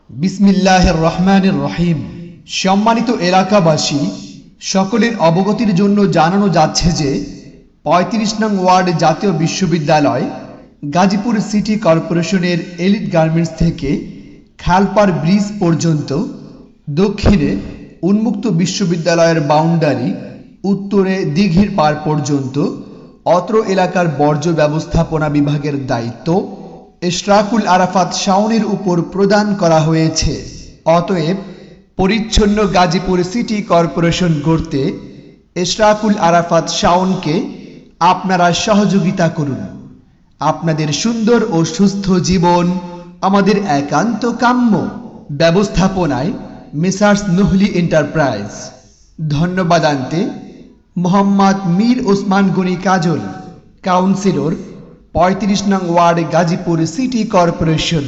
বিসমিল্লাহির রহমানির রহিম। সম্মানিত এলাকাবাসী, সকলের অবগতির জন্য জানানো যাচ্ছে যে ৩৫ নং ওয়ার্ড জাতীয় বিশ্ববিদ্যালয় গাজীপুর সিটি কর্পোরেশনের এলিট গার্মেন্টস থেকে খালপাড় ব্রিজ পর্যন্ত, দক্ষিণে উন্মুক্ত বিশ্ববিদ্যালয়ের বাউন্ডারি, উত্তরে দিঘির পাড় পর্যন্ত অত্র এলাকার বর্জ্য ব্যবস্থাপনা বিভাগের দায়িত্ব ইশরাকুল আরাফাত শাওনের উপর প্রদান করা হয়েছে। অতএব পরিচ্ছন্ন গাজীপুর সিটি কর্পোরেশন গড়তে ইশরাকুল আরাফাত শাওনকে আপনারা সহযোগিতা করুন। আপনাদের সুন্দর ও সুস্থ জীবন আমাদের একান্ত কাম্য। ব্যবস্থাপনায় মেসার্স নহলি এন্টারপ্রাইজ। ধন্যবাদ আনতে মোহাম্মদ মীর ওসমান গনি কাজল, কাউন্সিলর ৩৫ নং ওয়ার্ড গাজীপুর সিটি কর্পোরেশন।